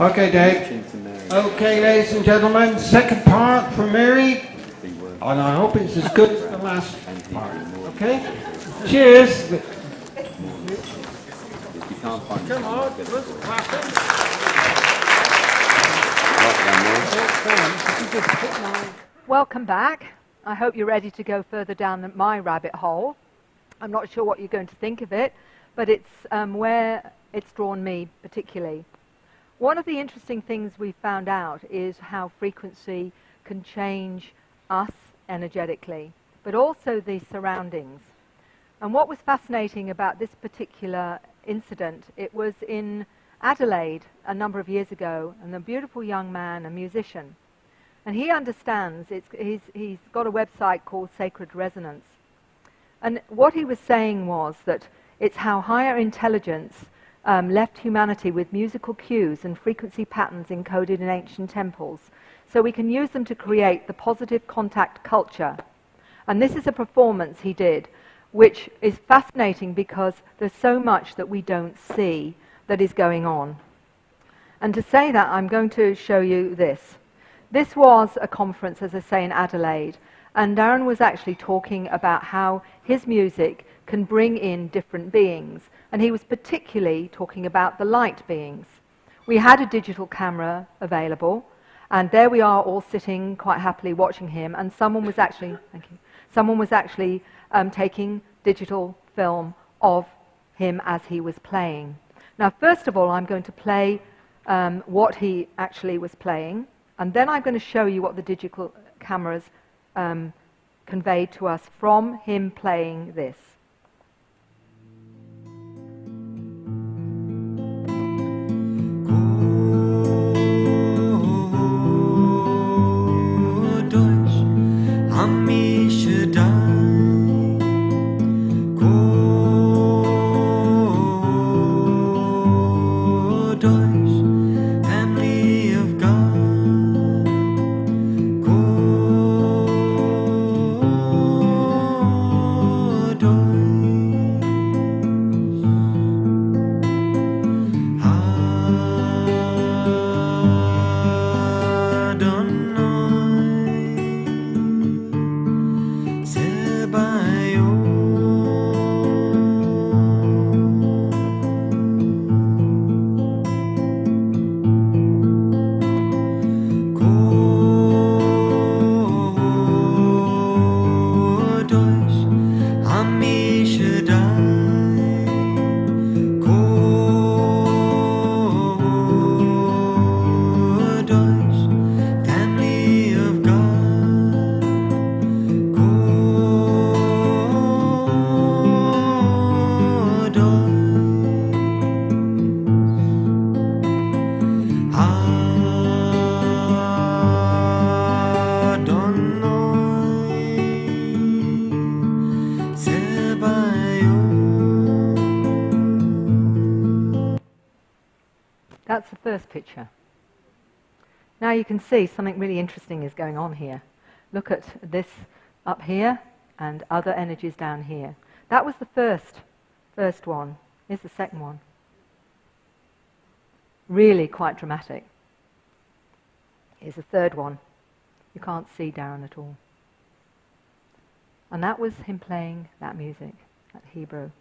Okay, Dave. Okay, ladies and gentlemen, second part from Mary. And I hope it's as good as the last part. Okay? Cheers. Come on, let's clap it. Welcome back. I hope you're ready to go further down my rabbit hole. I'm not sure what you're going to think of it, but it's where it's drawn me particularly. One of the interesting things we found out is how frequency can change us energetically, but also the surroundings. And what was fascinating about this particular incident, it was in Adelaide a number of years ago, and a beautiful young man, a musician. And he understands, he's got a website called Sacred Resonance. And what he was saying was that it's how higher intelligence left humanity with musical cues and frequency patterns encoded in ancient temples, so we can use them to create the positive contact culture. And this is a performance he did, which is fascinating because there's so much that we don't see that is going on. And to say that, I'm going to show you this. This was a conference, as I say, in Adelaide, and Darren was actually talking about how his music can bring in different beings, and he was particularly talking about the light beings. We had a digital camera available, and there we are all sitting quite happily watching him, and someone was actually, taking digital film of him as he was playing. Now, first of all, I'm going to play what he actually was playing, and then I'm going to show you what the digital cameras conveyed to us from him playing this. That's the first picture. Now you can see something really interesting is going on here. Look at this up here and other energies down here. That was the first one. Here's the second one. Really quite dramatic. Here's the third one. You can't see Darren at all. And that was him playing that music, that Hebrew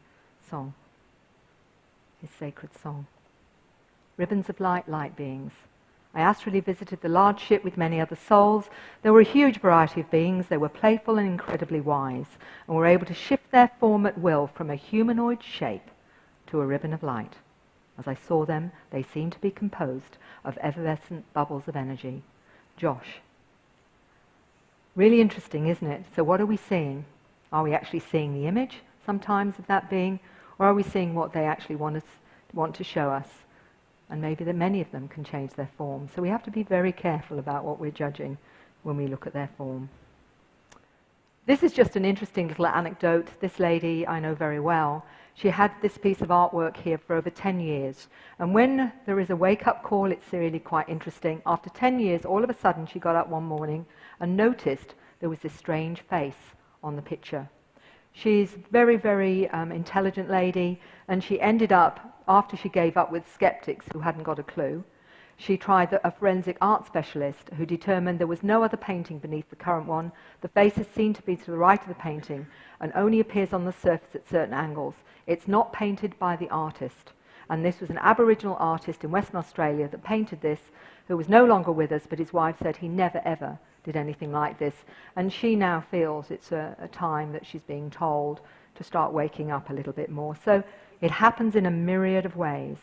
song, his sacred song. Ribbons of light, light beings. I astrally visited the large ship with many other souls. There were a huge variety of beings. They were playful and incredibly wise, and were able to shift their form at will from a humanoid shape to a ribbon of light. As I saw them, they seemed to be composed of effervescent bubbles of energy. Josh. Really interesting, isn't it? So what are we seeing? Are we actually seeing the image sometimes of that being, or are we seeing what they actually want to show us? And maybe that many of them can change their form. So we have to be very careful about what we're judging when we look at their form. This is just an interesting little anecdote. This lady I know very well. She had this piece of artwork here for over 10 years. And when there is a wake-up call, it's really quite interesting. After 10 years, all of a sudden, she got up one morning and noticed there was this strange face on the picture. She's very, very intelligent lady, and she ended up, after she gave up with skeptics who hadn't got a clue, She tried a forensic art specialist who determined there was no other painting beneath the current one. The face is seen to be to the right of the painting and only appears on the surface at certain angles. It's not painted by the artist. And this was an Aboriginal artist in Western Australia that painted this, who was no longer with us, but his wife said he never ever did anything like this. And she now feels it's a time that she's being told to start waking up a little bit more. So it happens in a myriad of ways.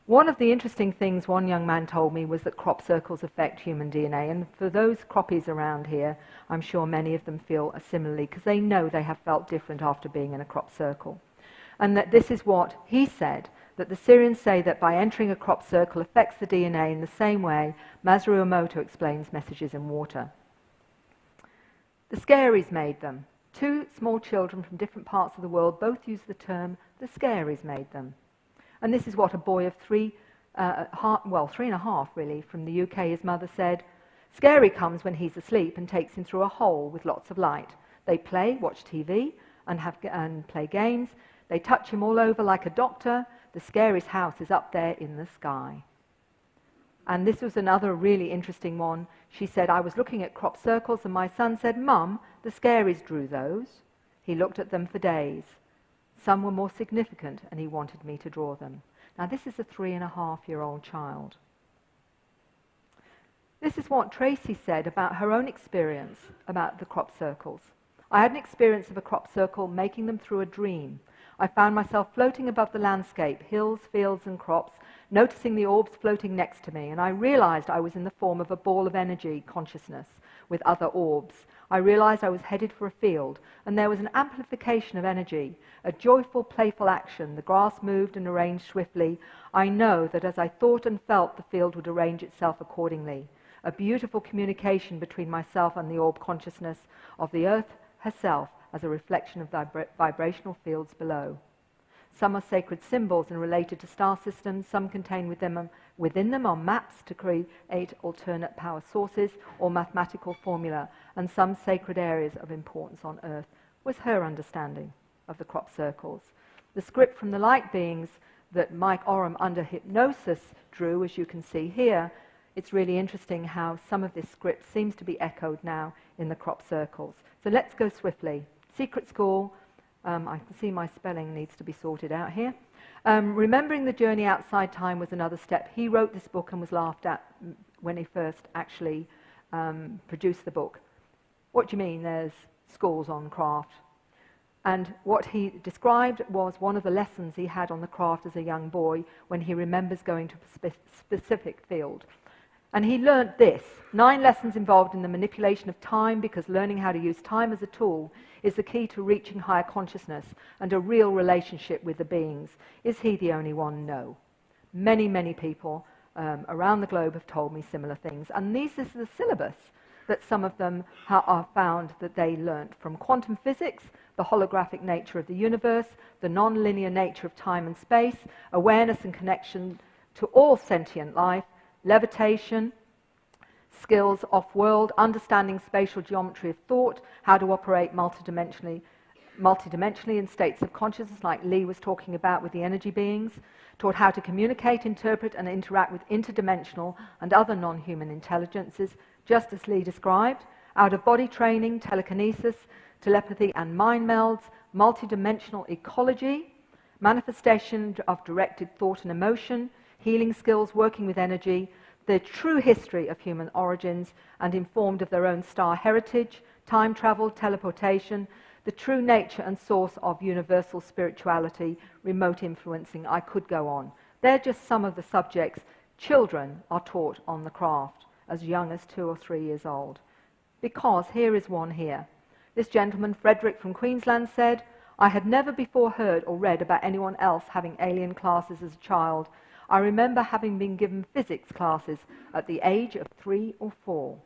One of the interesting things one young man told me was that crop circles affect human DNA, and for those croppies around here, I'm sure many of them feel similarly, because they know they have felt different after being in a crop circle. And that this is what he said, that the Syrians say that by entering a crop circle affects the DNA in the same way Masaru Emoto explains messages in water. The scaries made them. Two small children from different parts of the world both use the term, the scaries made them. And this is what a boy of 3.5 really, from the UK, his mother said. Scary comes when he's asleep and takes him through a hole with lots of light. They play, watch TV, and play games. They touch him all over like a doctor. The scary's house is up there in the sky. And this was another really interesting one. She said, I was looking at crop circles and my son said, Mum, the scaries drew those. He looked at them for days. Some were more significant, and he wanted me to draw them. Now, this is a 3.5-year-old child. This is what Tracy said about her own experience about the crop circles. I had an experience of a crop circle making them through a dream. I found myself floating above the landscape, hills, fields, and crops, noticing the orbs floating next to me, and I realized I was in the form of a ball of energy consciousness with other orbs. I realized I was headed for a field, and there was an amplification of energy, a joyful, playful action. The grass moved and arranged swiftly. I know that as I thought and felt, the field would arrange itself accordingly. A beautiful communication between myself and the orb consciousness of the earth herself as a reflection of the vibrational fields below. Some are sacred symbols and related to star systems. Some contain within them are maps to create alternate power sources or mathematical formula, and some sacred areas of importance on Earth, was her understanding of the crop circles. The script from the light beings that Mike Oram under hypnosis drew, as you can see here, it's really interesting how some of this script seems to be echoed now in the crop circles. So let's go swiftly. Secret School. I can see my spelling needs to be sorted out here. Remembering the journey outside time was another step. He wrote this book and was laughed at when he first actually produced the book. What do you mean there's schools on craft? And what he described was one of the lessons he had on the craft as a young boy when he remembers going to a specific field. And he learnt this: 9 lessons involved in the manipulation of time, because learning how to use time as a tool is the key to reaching higher consciousness and a real relationship with the beings. Is he the only one? No. Many, many people around the globe have told me similar things. And this is the syllabus that some of them are found that they learnt from quantum physics, the holographic nature of the universe, the non-linear nature of time and space, awareness and connection to all sentient life, levitation, skills off-world, understanding spatial geometry of thought, how to operate multidimensionally in states of consciousness, like Lee was talking about with the energy beings, taught how to communicate, interpret, and interact with interdimensional and other non-human intelligences, just as Lee described, out-of-body training, telekinesis, telepathy and mind melds, multidimensional ecology, manifestation of directed thought and emotion, healing skills, working with energy, the true history of human origins and informed of their own star heritage, time travel, teleportation, the true nature and source of universal spirituality, remote influencing. I could go on. They're just some of the subjects children are taught on the craft as young as 2 or 3 years old. Because here is one here. This gentleman, Frederick from Queensland, said, I had never before heard or read about anyone else having alien classes as a child. I remember having been given physics classes at the age of 3 or 4.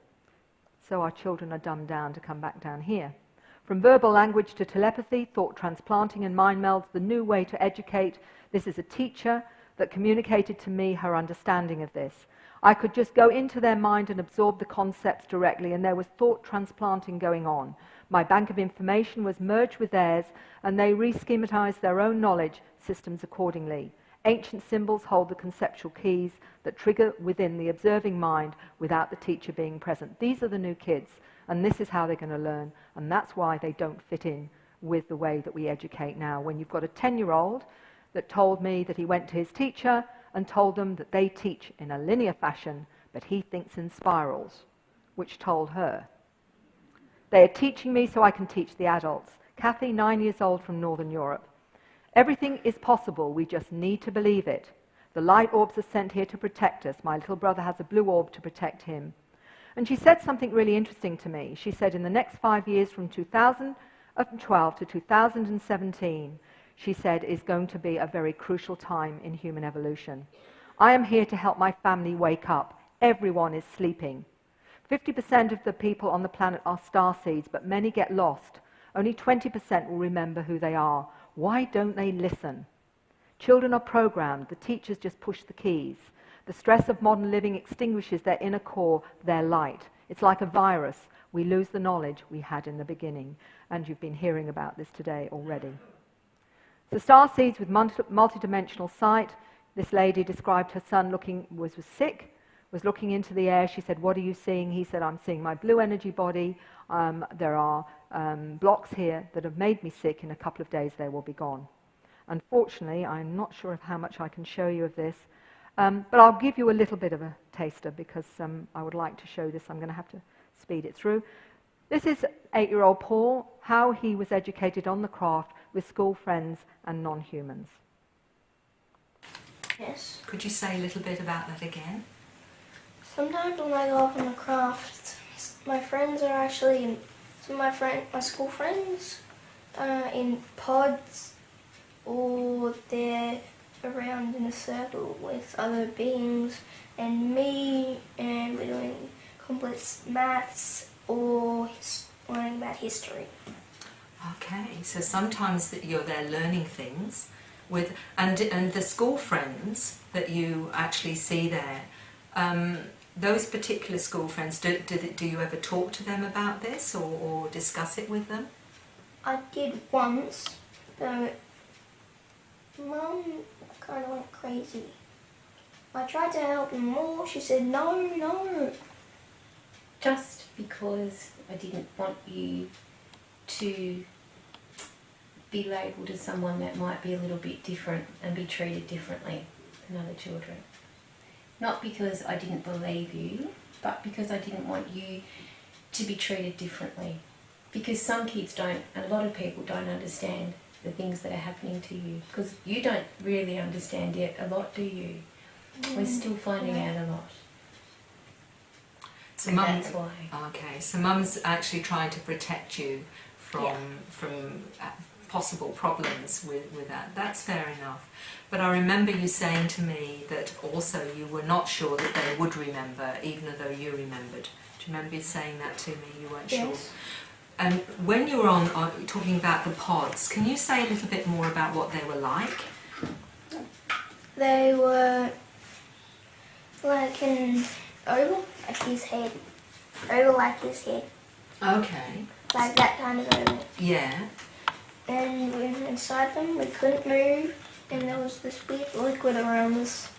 So our children are dumbed down to come back down here. From verbal language to telepathy, thought transplanting and mind melds, the new way to educate. This is a teacher that communicated to me her understanding of this. I could just go into their mind and absorb the concepts directly, and there was thought transplanting going on. My bank of information was merged with theirs, and they re-schematized their own knowledge systems accordingly. Ancient symbols hold the conceptual keys that trigger within the observing mind without the teacher being present. These are the new kids, and this is how they're going to learn, and that's why they don't fit in with the way that we educate now. When you've got a 10-year-old that told me that he went to his teacher and told them that they teach in a linear fashion, but he thinks in spirals, which told her. They are teaching me so I can teach the adults. Kathy, 9 years old from Northern Europe. Everything is possible, we just need to believe it. The light orbs are sent here to protect us. My little brother has a blue orb to protect him. And she said something really interesting to me. She said in the next 5 years, from 2012 to 2017, she said, is going to be a very crucial time in human evolution. I am here to help my family wake up. Everyone is sleeping. 50% of the people on the planet are starseeds, but many get lost. Only 20% will remember who they are. Why don't they listen? Children are programmed. The teachers just push the keys. The stress of modern living extinguishes their inner core, their light. It's like a virus. We lose the knowledge we had in the beginning. And you've been hearing about this today already. So starseeds with multidimensional sight. This lady described her son was sick, was looking into the air. She said, what are you seeing? He said, I'm seeing my blue energy body. There are blocks here that have made me sick. In a couple of days they will be gone. Unfortunately, I'm not sure of how much I can show you of this, but I'll give you a little bit of a taster because I would like to show this. I'm going to have to speed it through. This is 8-year-old Paul, how he was educated on the craft with school friends and non-humans. Yes. Could you say a little bit about that again? Sometimes when I go off on the craft, my friends are actually, some of my school friends are in pods, or they're around in a circle with other beings and me, and we're doing complex maths or learning about history. Okay, so sometimes that you're there learning things with, and the school friends that you actually see there, those particular school friends, do you ever talk to them about this or discuss it with them? I did once, but Mum kind of went crazy. I tried to help her more. She said, no. Just because I didn't want you to be labelled as someone that might be a little bit different and be treated differently than other children. Not because I didn't believe you, but because I didn't want you to be treated differently. Because some kids don't, and a lot of people don't understand the things that are happening to you. Because you don't really understand yet a lot, do you? We're still finding out a lot. So that's why. Okay, so Mum's actually trying to protect you from possible problems with that. That's fair enough. But I remember you saying to me that also you were not sure that they would remember, even though you remembered. Do you remember you saying that to me? You weren't sure. And when you were on talking about the pods, can you say a little bit more about what they were like? They were like an oval, like his head. Oval like his head. Okay. Like that kind of oval. Yeah. And we were inside them, we couldn't move, and there was this weird liquid around us.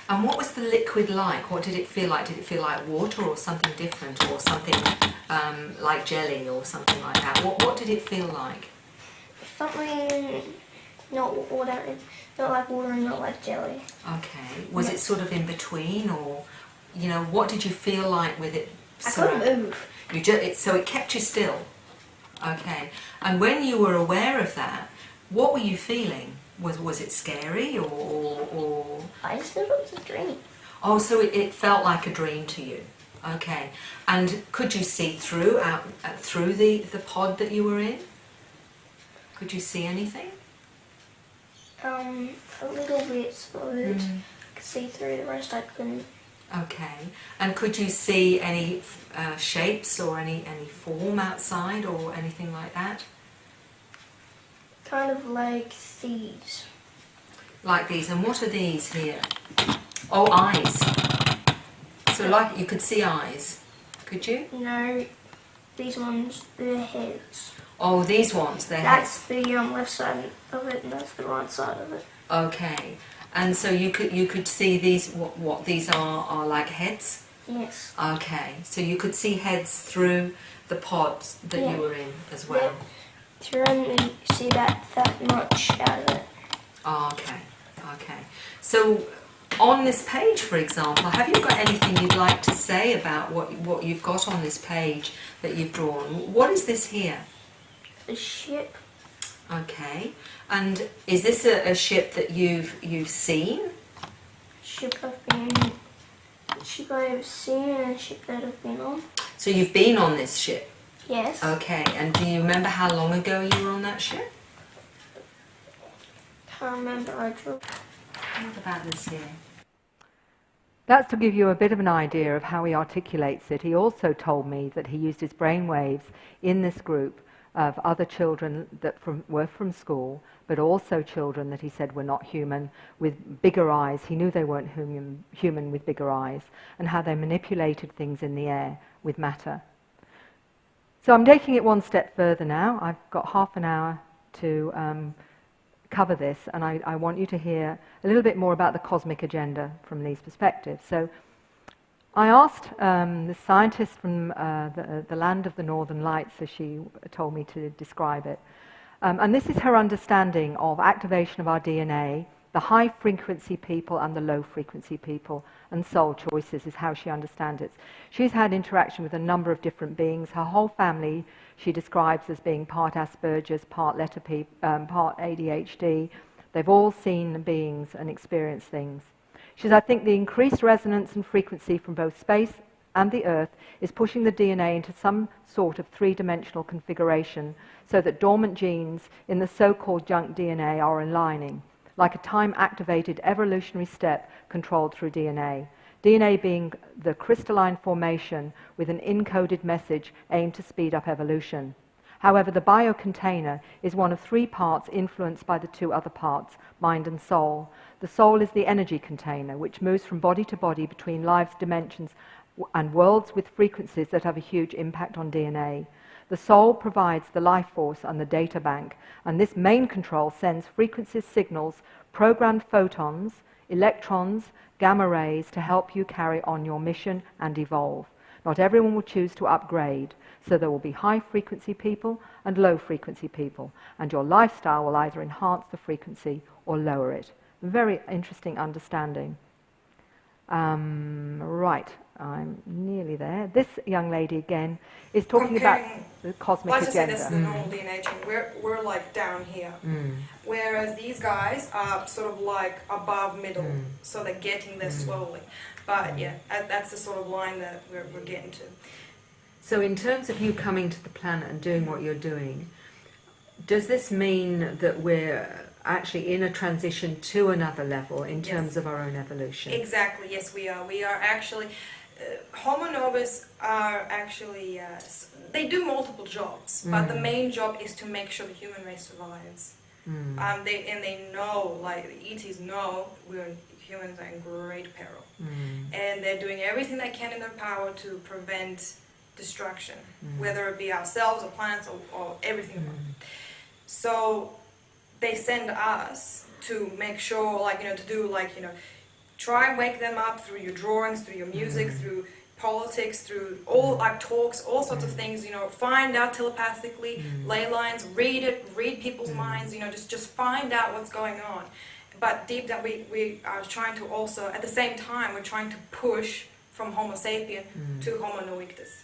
And what was the liquid like? What did it feel like? Did it feel like water or something different, or something like jelly or something like that? What did it feel like? Something not water, not like water and not like jelly. Okay. Was it sort of in between, or what did you feel like with it? I couldn't move. So it kept you still. Okay. And when you were aware of that, what were you feeling? Was it scary or? I just thought it was a dream. Oh, so it felt like a dream to you. Okay. And could you see through the pod that you were in? Could you see anything? A little bit, so that I could see through. The rest I couldn't. Okay. And could you see any shapes or any form outside or anything like that? Kind of like these. Like these. And what are these here? Oh, eyes. So like you could see eyes. Could you? No, these ones, they're heads. Oh, these ones, they're That's the left side of it, and that's the right side of it. Okay. And so you could see these, what these are like heads? Yes. Okay, so you could see heads through the pods that you were in as well? Yeah. Through and you see that much out of it. Oh, okay, okay. So on this page, for example, have you got anything you'd like to say about what you've got on this page that you've drawn? What is this here? A ship. Okay, and is this a ship that you've seen? Ship I've seen and a ship that I've been on. So you've been on this ship? Yes. Okay, and do you remember how long ago you were on that ship? Can't remember. I drew. What about this here? That's to give you a bit of an idea of how he articulates it. He also told me that he used his brain waves in this group of other children that were from school, but also children that he said were not human, with bigger eyes. He knew they weren't human with bigger eyes, and how they manipulated things in the air with matter. So I'm taking it one step further now. I've got half an hour to cover this, and I want you to hear a little bit more about the cosmic agenda from Lee's perspective. So I asked the scientist from the land of the Northern Lights, as she told me to describe it, and this is her understanding of activation of our DNA, the high-frequency people and the low-frequency people, and soul choices is how she understands it. She's had interaction with a number of different beings. Her whole family she describes as being part Asperger's, part part ADHD. They've all seen beings and experienced things. She says, I think the increased resonance and frequency from both space and the Earth is pushing the DNA into some sort of three-dimensional configuration so that dormant genes in the so-called junk DNA are aligning, like a time-activated evolutionary step controlled through DNA. DNA being the crystalline formation with an encoded message aimed to speed up evolution. However, the biocontainer is one of three parts influenced by the two other parts, mind and soul. The soul is the energy container, which moves from body to body between life's dimensions and worlds with frequencies that have a huge impact on DNA. The soul provides the life force and the data bank, and this main control sends frequency signals, programmed photons, electrons, gamma rays to help you carry on your mission and evolve. Not everyone will choose to upgrade, so there will be high-frequency people and low-frequency people, and your lifestyle will either enhance the frequency or lower it. Very interesting understanding. Right, I'm nearly there. This young lady, again, is talking about the cosmic agenda. Let's just say this is the normal DNA chain. We're like down here. Whereas these guys are sort of like above middle, so they're getting there slowly. But yeah, that's the sort of line that we're getting to. So in terms of you coming to the planet and doing what you're doing, does this mean that we're actually in a transition to another level in terms of our own evolution? Exactly, yes we are. We are actually, Homo novus are actually, they do multiple jobs, but the main job is to make sure the human race survives. They know, like the ETs know, humans are in great peril. And they're doing everything they can in their power to prevent destruction, whether it be ourselves or planets or everything about it. So they send us to make sure, like, to do, like, try and wake them up through your drawings, through your music, through politics, through all our talks, all sorts of things, find out telepathically, ley lines, read people's minds, just find out what's going on. But deep down, we are trying to also, at the same time, we're trying to push from Homo sapien to Homo erectus.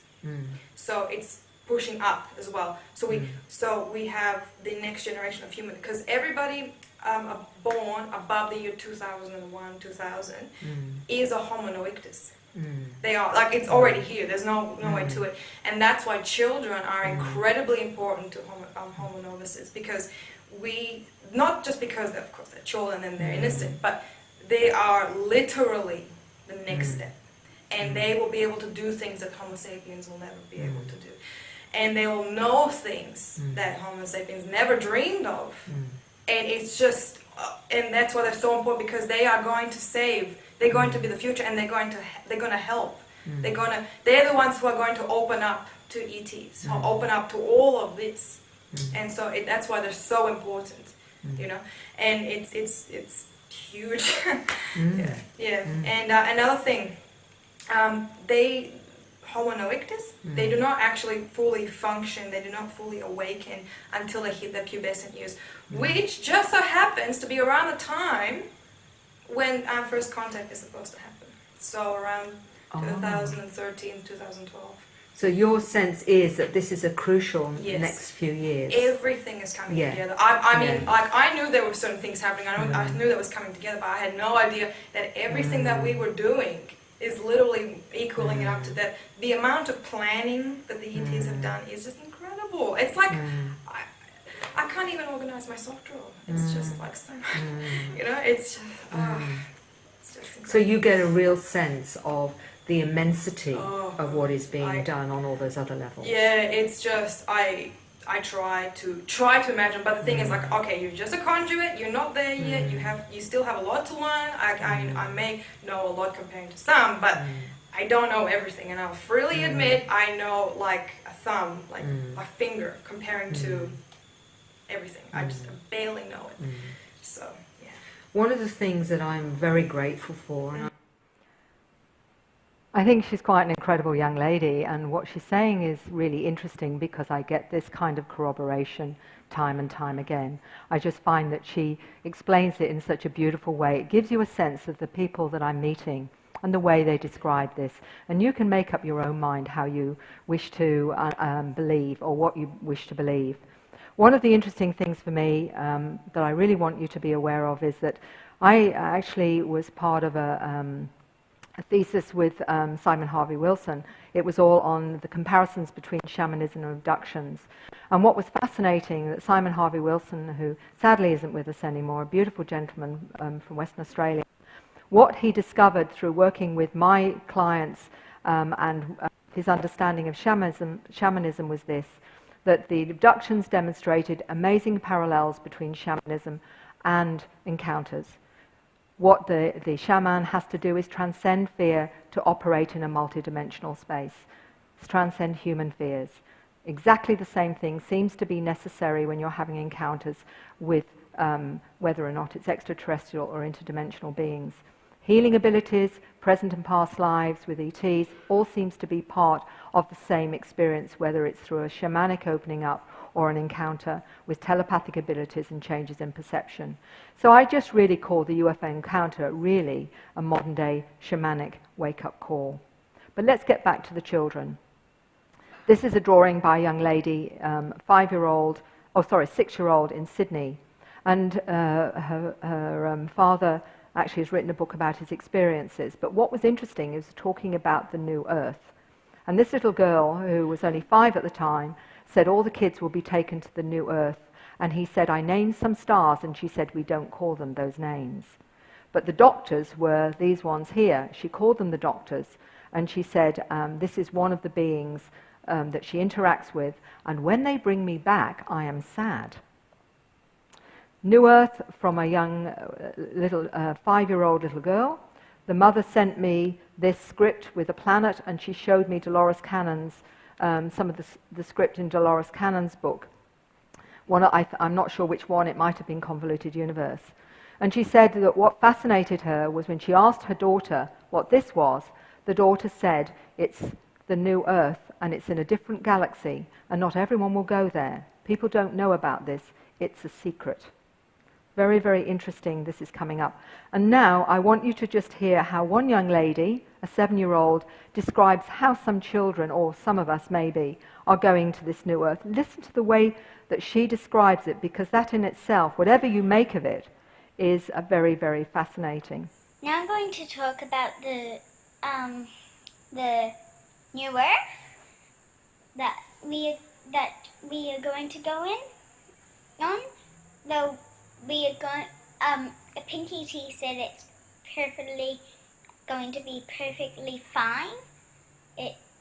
So it's pushing up as well. So we have the next generation of human, because everybody born above the year 2001, 2000 is a Homo erectus. They are, like, it's already here, there's no way to it. And that's why children are incredibly important to Homo novices, because not just because, of course, they're children and they're innocent, but they are literally the next step. And they will be able to do things that Homo sapiens will never be able to do. And they will know things that Homo sapiens never dreamed of. And it's just, and that's why they're so important, because they are going to save, they're going to be the future, and they're going to help. They're the ones who are going to open up to ETs, who open up to all of this. And so that's why they're so important, And it's huge. Yeah. And another thing, they Homo erectus, they do not actually fully function, they do not fully awaken until they hit their pubescent years, which just so happens to be around the time when first contact is supposed to happen. So around 2013, 2012. So your sense is that this is a crucial Yes. next few years. Everything is coming Yeah. together. I mean, Yeah. like, I knew there were certain things happening. I knew that was coming together, but I had no idea that everything that we were doing is literally equaling it up to that. The amount of planning that the ETs have done is just incredible. It's like, I can't even organize my sock drawer. It's just like so, you know, it's just incredible. So you get a real sense of the immensity of what is being done on all those other levels. Yeah, it's just, I try to imagine, but the thing is, like, okay, you're just a conduit, you're not there yet, you still have a lot to learn. I may know a lot comparing to some, but I don't know everything, and I'll freely admit I know like a thumb, like a finger comparing to everything. I just barely know it. So yeah. One of the things that I'm very grateful for, and I think she's quite an incredible young lady, and what she's saying is really interesting because I get this kind of corroboration time and time again. I just find that she explains it in such a beautiful way. It gives you a sense of the people that I'm meeting and the way they describe this. And you can make up your own mind how you wish to believe or what you wish to believe. One of the interesting things for me that I really want you to be aware of is that I actually was part of a thesis with Simon Harvey Wilson. It was all on the comparisons between shamanism and abductions. And what was fascinating, that Simon Harvey Wilson, who sadly isn't with us anymore, a beautiful gentleman from Western Australia, what he discovered through working with my clients and his understanding of shamanism was this, that the abductions demonstrated amazing parallels between shamanism and encounters. What the shaman has to do is transcend fear to operate in a multidimensional space, transcend human fears. Exactly the same thing seems to be necessary when you're having encounters with whether or not it's extraterrestrial or interdimensional beings. Healing abilities, present and past lives with ETs, all seems to be part of the same experience, whether it's through a shamanic opening up or an encounter with telepathic abilities and changes in perception. So I just really call the UFO encounter really a modern-day shamanic wake-up call. But let's get back to the children. This is a drawing by a young lady, 6-year-old in Sydney. And her father actually has written a book about his experiences. But what was interesting is talking about the new Earth. And this little girl, who was only 5 at the time, said all the kids will be taken to the new Earth. And he said, I named some stars, and she said, we don't call them those names. But the doctors were these ones here. She called them the doctors, and she said, this is one of the beings that she interacts with, and when they bring me back, I am sad. New Earth from a young little 5-year-old little girl. The mother sent me this script with a planet, and she showed me Dolores Cannon's some of the script in Dolores Cannon's book. I'm not sure which one, it might have been Convoluted Universe. And she said that what fascinated her was when she asked her daughter what this was, the daughter said, it's the new Earth, and it's in a different galaxy, and not everyone will go there. People don't know about this. It's a secret. Very, very interesting this is coming up. And now I want you to just hear how one young lady, a 7-year-old, describes how some children, or some of us maybe, are going to this new Earth. Listen to the way that she describes it, because that in itself, whatever you make of it, is a very, very fascinating. Now I'm going to talk about the new Earth that we are going to go on. Though we are going, Pinky T said it's going to be perfectly fine.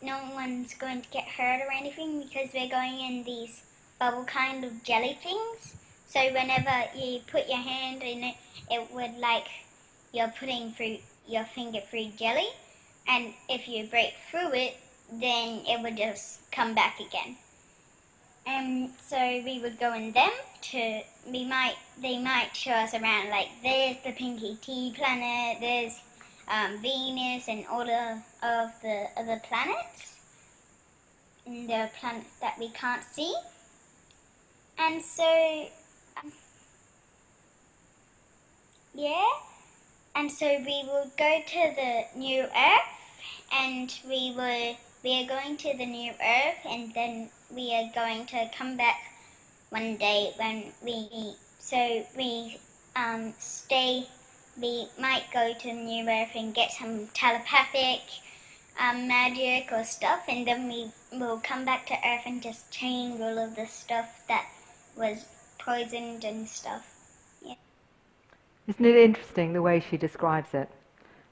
No one's going to get hurt or anything because we're going in these bubble kind of jelly things. So whenever you put your hand in it, it would like you're putting your finger through jelly, and if you break through it, then it would just come back again. And so we would go in them they might show us around, like there's the Pinky T planet, there's Venus and all of the other planets, and the planets that we can't see. And so and so we will go to the new Earth, and we are going to the new Earth, and then we are going to come back one day when we might go to the new Earth and get some telepathic magic or stuff, and then we will come back to Earth and just change all of the stuff that was poisoned and stuff. Yeah. Isn't it interesting the way she describes it?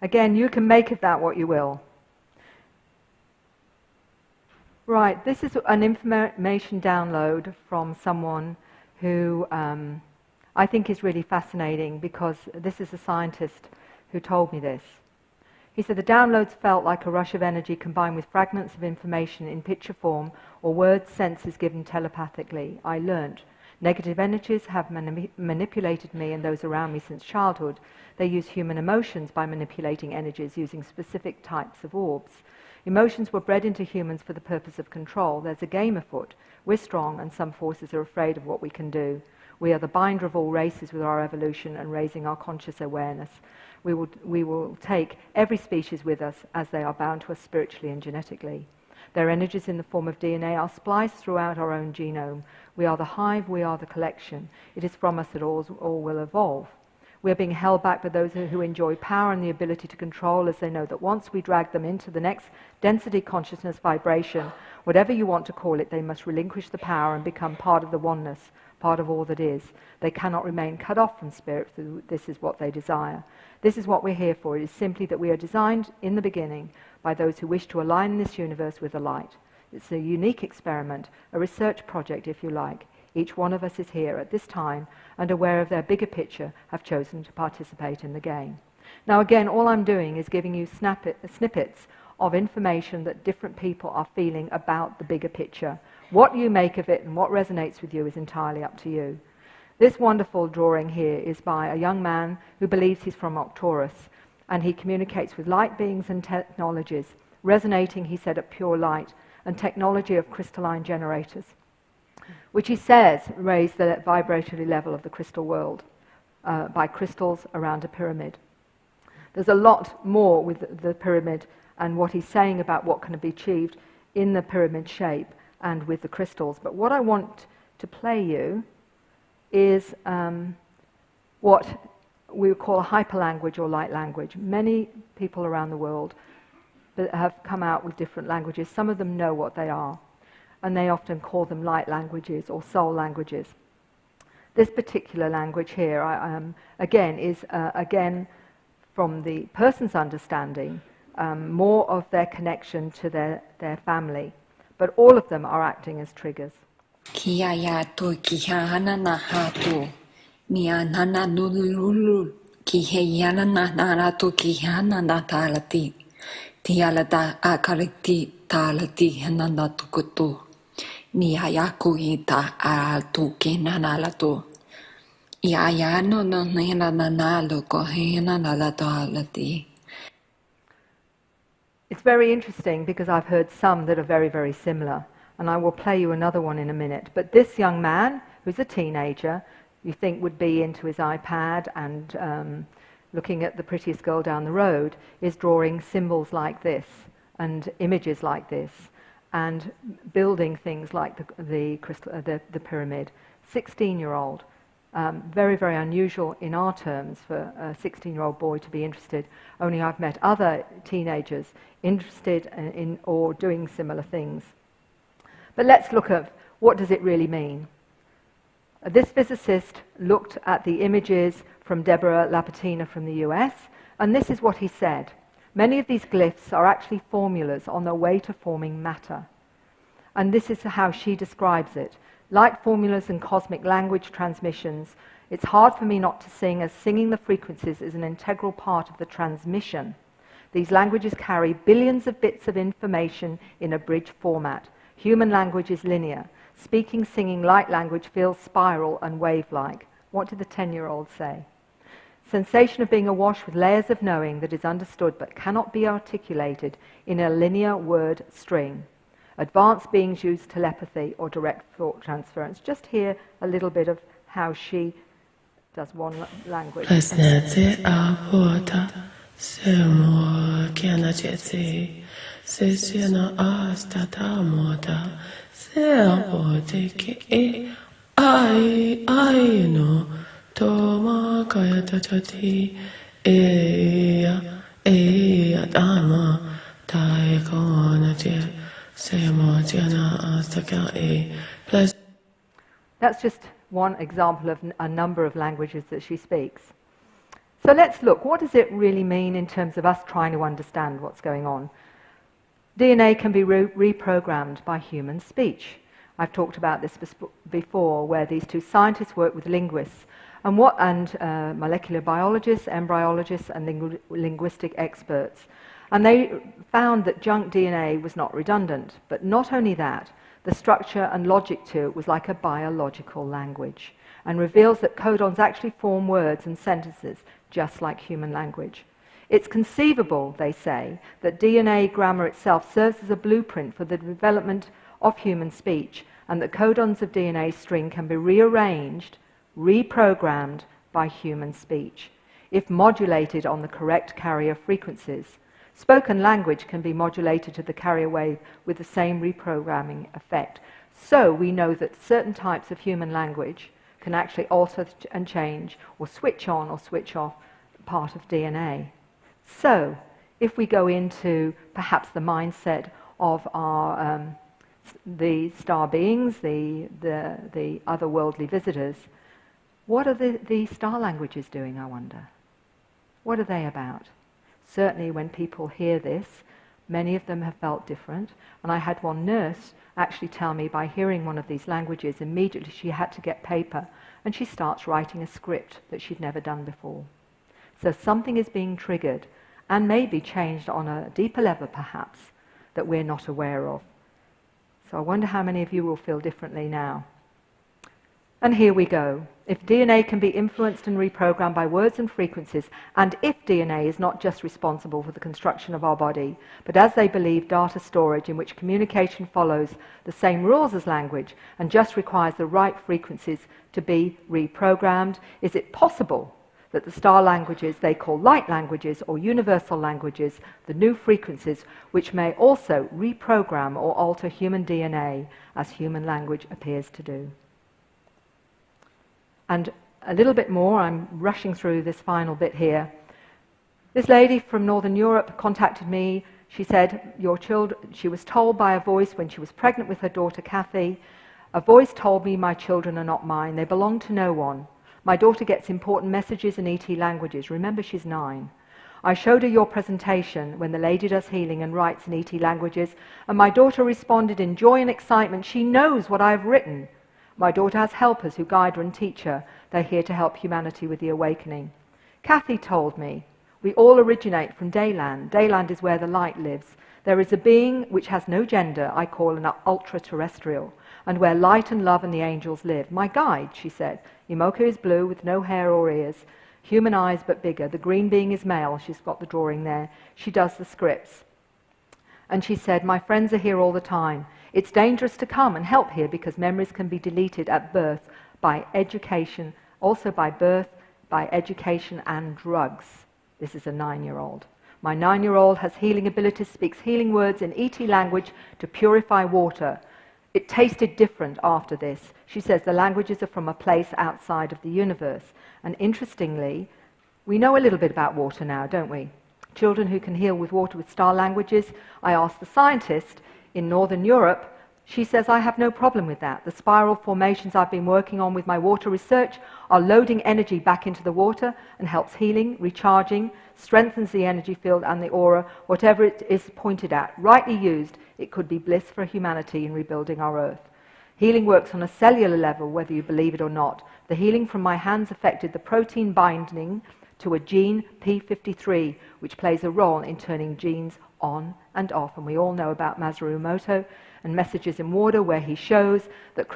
Again, you can make of that what you will. Right, this is an information download from someone who I think is really fascinating, because this is a scientist who told me this. He said the downloads felt like a rush of energy combined with fragments of information in picture form or word senses given telepathically. I learnt. Negative energies have manipulated me and those around me since childhood. They use human emotions by manipulating energies using specific types of orbs. Emotions were bred into humans for the purpose of control. There's a game afoot. We're strong, and some forces are afraid of what we can do. We are the binder of all races with our evolution and raising our conscious awareness. We will take every species with us as they are bound to us spiritually and genetically. Their energies in the form of DNA are spliced throughout our own genome. We are the hive, we are the collection. It is from us that all will evolve. We are being held back by those who enjoy power and the ability to control, as they know that once we drag them into the next density consciousness vibration, whatever you want to call it, they must relinquish the power and become part of the oneness, part of all that is. They cannot remain cut off from spirit. This is what they desire. This is what we're here for. It is simply that we are designed in the beginning by those who wish to align this universe with the light. It's a unique experiment, a research project, if you like. Each one of us is here at this time and aware of their bigger picture, have chosen to participate in the game. Now again, all I'm doing is giving you snippets of information that different people are feeling about the bigger picture. What you make of it and what resonates with you is entirely up to you. This wonderful drawing here is by a young man who believes he's from Arcturus, and he communicates with light beings and technologies, resonating, he said, at pure light and technology of crystalline generators, which he says raise the vibratory level of the crystal world by crystals around a pyramid. There's a lot more with the pyramid and what he's saying about what can be achieved in the pyramid shape and with the crystals. But what I want to play you is what we would call a hyperlanguage or light language. Many people around the world have come out with different languages. Some of them know what they are, and they often call them light languages or soul languages. This particular language here, again, is again from the person's understanding, more of their connection to their family, but all of them are acting as triggers. Tialata akariti talati hanandatukutu. Niayakuita altuke nanalato. Iayano no nanalo kohena nalatalati. It's very interesting because I've heard some that are very, very similar, and I will play you another one in a minute. But this young man, who's a teenager, you think would be into his iPad and looking at the prettiest girl down the road, is drawing symbols like this and images like this and building things like the pyramid. 16-year-old, very, very unusual in our terms for a 16-year-old boy to be interested. Only I've met other teenagers interested in or doing similar things. But let's look at what does it really mean. This physicist looked at the images from Deborah Lapatina from the US, and this is what he said. Many of these glyphs are actually formulas on their way to forming matter. And this is how she describes it. Like formulas and cosmic language transmissions, it's hard for me not to sing, as singing the frequencies is an integral part of the transmission. These languages carry billions of bits of information in a bridge format. Human language is linear. Speaking, singing light language feels spiral and wave-like. What did the 10-year-old say? Sensation of being awash with layers of knowing that is understood but cannot be articulated in a linear word string. Advanced beings use telepathy or direct thought transference. Just hear a little bit of how she does one language. Toma kaya tachati dama tai kona je semo jana astaka plus. That's just one example of a number of languages that she speaks. So let's look, what does it really mean in terms of us trying to understand what's going on? DNA can be reprogrammed by human speech. I've talked about this before, where these two scientists work with linguists and molecular biologists, embryologists, and linguistic experts. And they found that junk DNA was not redundant. But not only that, the structure and logic to it was like a biological language, and reveals that codons actually form words and sentences just like human language. It's conceivable, they say, that DNA grammar itself serves as a blueprint for the development of human speech, and that codons of DNA string can be rearranged, reprogrammed by human speech, if modulated on the correct carrier frequencies. Spoken language can be modulated to the carrier wave with the same reprogramming effect. So we know that certain types of human language can actually alter and change, or switch on or switch off part of DNA. So if we go into perhaps the mindset of our the star beings, the otherworldly visitors, what are the star languages doing, I wonder? What are they about? Certainly when people hear this, many of them have felt different. And I had one nurse actually tell me, by hearing one of these languages, immediately she had to get paper and she starts writing a script that she'd never done before. So something is being triggered and maybe changed on a deeper level perhaps that we're not aware of. So I wonder how many of you will feel differently now. And here we go. If DNA can be influenced and reprogrammed by words and frequencies, and if DNA is not just responsible for the construction of our body, but as they believe, data storage in which communication follows the same rules as language and just requires the right frequencies to be reprogrammed, is it possible that the star languages they call light languages or universal languages, the new frequencies, which may also reprogram or alter human DNA as human language appears to do? And a little bit more, I'm rushing through this final bit here. This lady from Northern Europe contacted me. She said, she was told by a voice when she was pregnant with her daughter Kathy, a voice told me my children are not mine, they belong to no one. My daughter gets important messages in ET languages. Remember, she's 9. I showed her your presentation when the lady does healing and writes in ET languages, and my daughter responded in joy and excitement. She knows what I've written. My daughter has helpers who guide her and teach her. They're here to help humanity with the awakening. Kathy told me, we all originate from Dayland. Dayland is where the light lives. There is a being which has no gender, I call an ultra-terrestrial, and where light and love and the angels live. My guide, she said. Imoka is blue with no hair or ears, human eyes but bigger. The green being is male. She's got the drawing there. She does the scripts. And she said, my friends are here all the time. It's dangerous to come and help here because memories can be deleted at birth by education, also by birth, by education and drugs. This is a 9-year-old. My 9-year-old has healing abilities, speaks healing words in ET language to purify water. It tasted different after this. She says the languages are from a place outside of the universe. And interestingly, we know a little bit about water now, don't we? Children who can heal with water with star languages. I asked the scientist in Northern Europe. She says, I have no problem with that. The spiral formations I've been working on with my water research are loading energy back into the water and helps healing, recharging, strengthens the energy field and the aura, whatever it is pointed at. Rightly used, it could be bliss for humanity in rebuilding our earth. Healing works on a cellular level, whether you believe it or not. The healing from my hands affected the protein binding to a gene P53, which plays a role in turning genes on and off. And we all know about Masaru Emoto and Messages in Water, where he shows that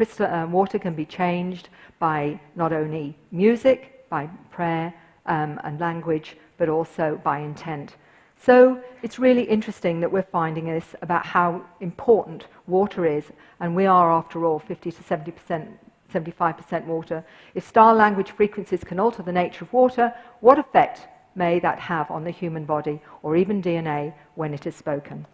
water can be changed by not only music, by prayer and language, but also by intent. So it's really interesting that we're finding this about how important water is, and we are, after all, 50 to 70%, 75% water. If star language frequencies can alter the nature of water, what effect may that have on the human body, or even DNA, when it is spoken?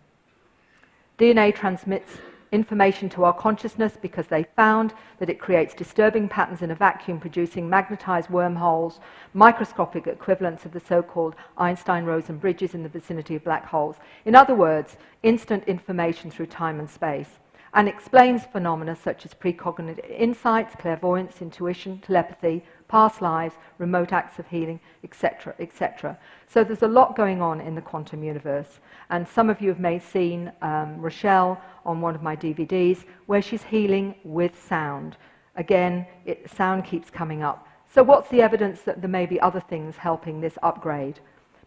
DNA transmits information to our consciousness because they found that it creates disturbing patterns in a vacuum, producing magnetized wormholes, microscopic equivalents of the so-called Einstein-Rosen bridges in the vicinity of black holes. In other words, instant information through time and space, and explains phenomena such as precognitive insights, clairvoyance, intuition, telepathy, past lives, remote acts of healing, etc., etc. So there's a lot going on in the quantum universe. And some of you have may seen Rochelle on one of my DVDs, where she's healing with sound. Again, sound keeps coming up. So what's the evidence that there may be other things helping this upgrade?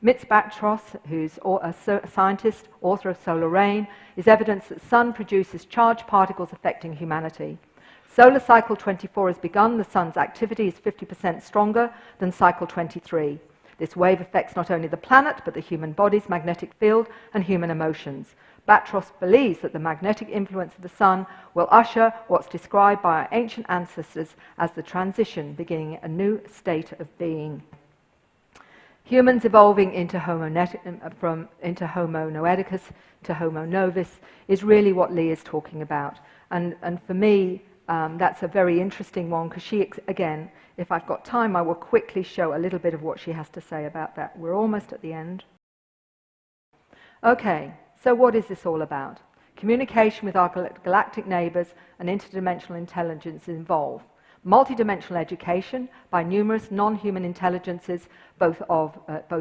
Mitz Batros, who's a scientist, author of Solar Rain, is evidence that the sun produces charged particles affecting humanity. Solar cycle 24 has begun. The sun's activity is 50% stronger than cycle 23. This wave affects not only the planet, but the human body's magnetic field and human emotions. Batros believes that the magnetic influence of the sun will usher what's described by our ancient ancestors as the transition, beginning a new state of being. Humans evolving into Homo noeticus to Homo novus is really what Lee is talking about. And for me, that's a very interesting one, because she, again, if I've got time, I will quickly show a little bit of what she has to say about that. We're almost at the end. Okay, so what is this all about? Communication with our galactic neighbors and interdimensional intelligence involve multidimensional education by numerous non-human intelligences, both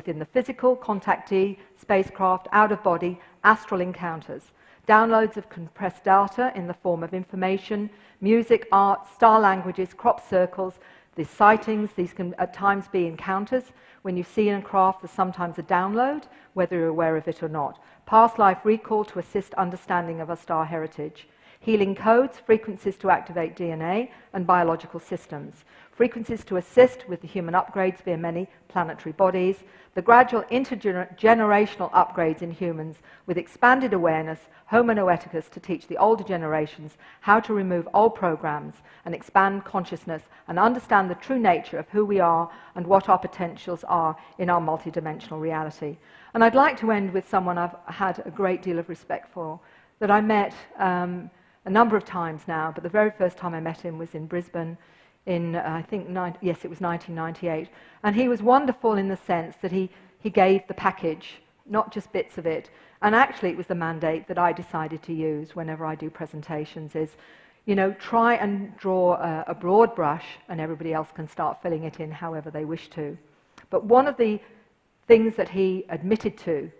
in the physical, contactee, spacecraft, out-of-body, astral encounters. Downloads of compressed data in the form of information, music, art, star languages, crop circles, the sightings. These can at times be encounters. When you see in a craft, there's sometimes a download, whether you're aware of it or not. Past life recall to assist understanding of our star heritage. Healing codes, frequencies to activate DNA and biological systems. Frequencies to assist with the human upgrades via many planetary bodies. The gradual intergenerational upgrades in humans with expanded awareness, Homo noeticus, to teach the older generations how to remove old programs and expand consciousness and understand the true nature of who we are and what our potentials are in our multidimensional reality. And I'd like to end with someone I've had a great deal of respect for, that I met a number of times now, but the very first time I met him was in Brisbane in, I think, it was 1998. And he was wonderful in the sense that he gave the package, not just bits of it. And actually, it was the mandate that I decided to use whenever I do presentations is, you know, try and draw a broad brush, and everybody else can start filling it in however they wish to. But one of the things that he admitted to,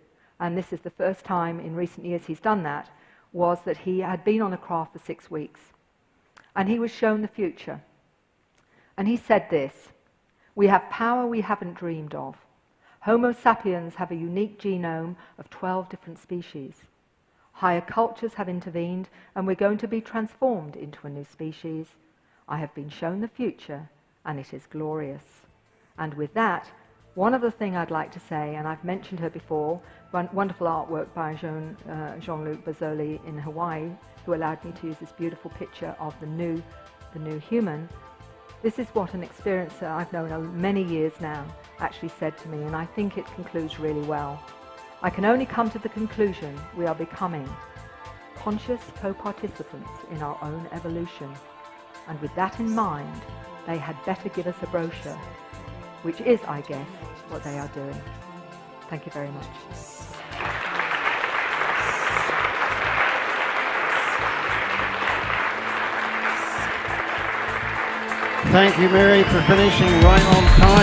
and this is the first time in recent years he's done that, was that he had been on a craft for 6 weeks. And he was shown the future. And he said this: "We have power we haven't dreamed of. Homo sapiens have a unique genome of 12 different species. Higher cultures have intervened, and we're going to be transformed into a new species. I have been shown the future, and it is glorious." And with that, one other thing I'd like to say, and I've mentioned her before, wonderful artwork by Jean-Luc Bazzoli in Hawaii, who allowed me to use this beautiful picture of the new human. This is what an experiencer I've known many years now actually said to me, and I think it concludes really well. "I can only come to the conclusion we are becoming conscious co-participants in our own evolution, and with that in mind, they had better give us a brochure," which is, I guess, what they are doing. Thank you very much. Thank you, Mary, for finishing right on time.